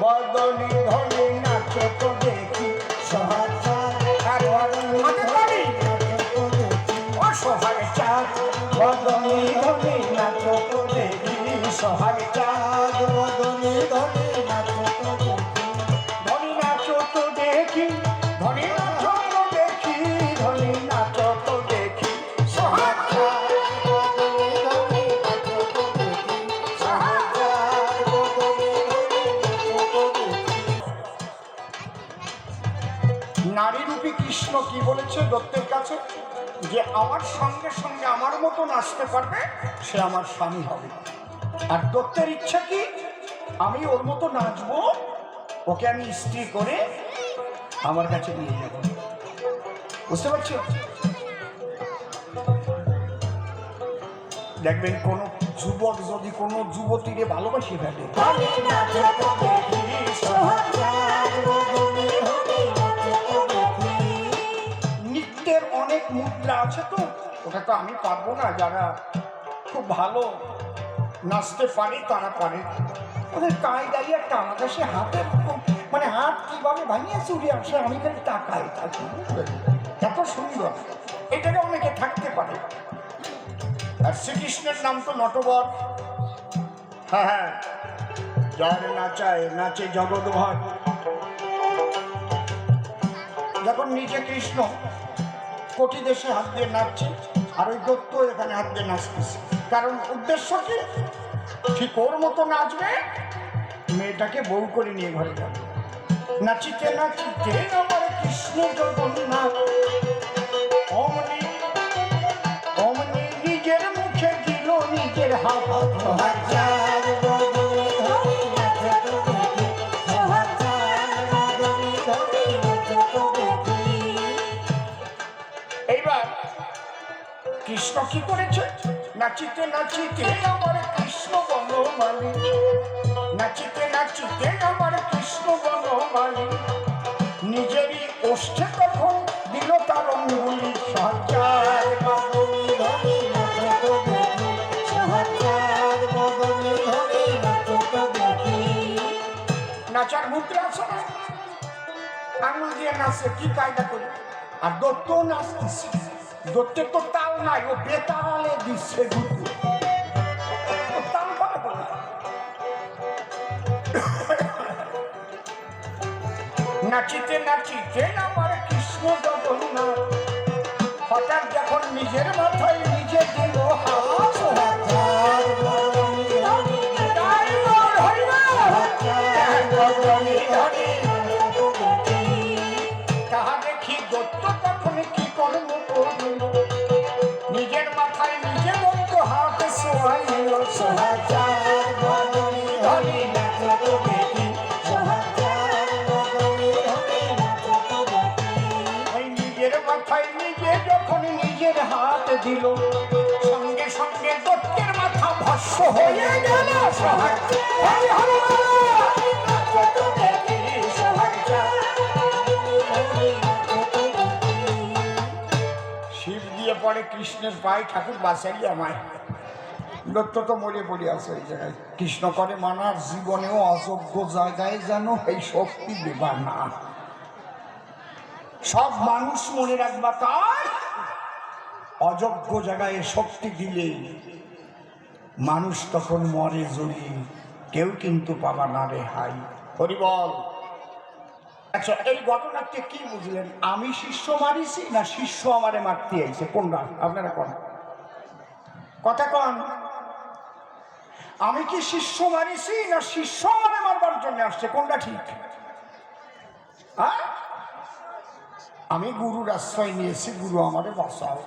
বদনী ধনী নাচ তো দেখি সোহাগ চাঁদ সোহাগ চাঁদ বদনী ধনী নাচ তো দেখি সোহাগ চাঁদ বদনী ধনী নাচ তো দেখি ধনী নাচ তো দেখি ধনী নাচ তো দেখি ধনী নাচ তো দেখি সোহাগ চাঁদ বদনী ধনী নাচ তো দেখি সোহাগ চাঁদ বদনী ধনী নাচ তো দেখি। নারী রূপী কৃষ্ণ কি বলেছে দত্তের কাছে? যে আমার সঙ্গে সঙ্গে আমার মতো নাচতে পারবে সে আমার স্বামী হবে। আর দত্তের ইচ্ছা কি? আমি ওর মতো নাচবো, ওকে আমি স্ত্রী করে আমার কাছে নিয়ে যাব। বুঝতে পারছি? দেখবেন কোন যুবক যদি কোনো যুবতীকে ভালোবাসি ফেলে, নৃত্যের অনেক মুদ্রা আছে, তো ওটা তো আমি পারবো না। যারা খুব ভালো নাচতে পারে তারা পারে। ওদের কায়দাই একটা আমাকে সে হাতের মানে হাত কিভাবে ভাঙিয়েছে উড়ে আসে, আমি খালি তাকাই থাকি। এত সুন্দর, এটাকে অনেকে থাকতে পারে। আর শ্রীকৃষ্ণের নাম তো নটবর। হ্যাঁ হ্যাঁ, যার নাচায় নাচে জগৎভর। যখন নিজে কৃষ্ণ কোটি দেশে হাত দিয়ে নাচছে, আর ওই দত্ত এখানে হাত দিয়ে নাচতেছে। কারণ উদ্দেশ্য কি? ঠিক ওর মতো নাচবে, মেয়েটাকে বউ করে নিয়ে ঘরে যাবে। নাচিতে নাচিতে আমার কৃষ্ণ জগন্নাথ অমনি অমনি নিজের মুখে দিল নিজের হাত। এইবার কৃষ্ণ কি করেছে? নাচিতে নাচিতে আমার কৃষ্ণ বনমালী, নাচিতে নাচিতে আমার কৃষ্ণ বনমালী নিজেরই ওষ্ঠে তখন দিল তার অঙ্গুলি। নাচার মুদ্রা আছে না, আঙুল দিয়ে নাচে, কি কায়দা করে। আর দত্ত নাচতেছে, দত্তের তো তাল নাই, ও বেতালে দিচ্ছে ঘুরতে। তাল পাবে বলে নাচিতে নাচিতে আমার কৃষ্ণ জগন্নাথ হঠাৎ যখন নিজের মাথায় নিজে দিল হাত। তাহা দেখি দত্ত তখন কি কর্ম করল, নিজের মাথায় নিজে দত্ত হাতে সোহাইল। নিজের মাথায় নিজে যখন নিজের হাত দিল, সঙ্গে সঙ্গে দত্তের মাথা ভস্ম হয়ে গেল। শিব দিয়ে পরে কৃষ্ণের পায়ে, ঠাকুর বাঁচাই আমায়। দত্ত তো মরে পড়ে আছে ওই জায়গায়। কৃষ্ণ করে মানার জীবনেও অযোগ্য জায়গায় যেন এই শক্তি দেবা না। সব মানুষ মনে রাখবা, তার অযোগ্য জায়গায় শক্তি দিলে মানুষ তখন মরে জ্বলি, কেউ কিন্তু পাবা না রেহাই। হরি বল। আচ্ছা, এই ঘটনাতে কি বুঝলেন? আমি শিষ্য মারিছি না শিষ্য আমারে মারতে আইছে? কোনটা আপনারা কোন কথা কন? আমি কি শিষ্য মারিছি না শিষ্য আমারে মারবার জন্য আসছে? কোনটা ঠিক? হ্যাঁ, আমি গুরুর আশ্রয় নিয়েছি, গুরু আমারে বাঁচাও।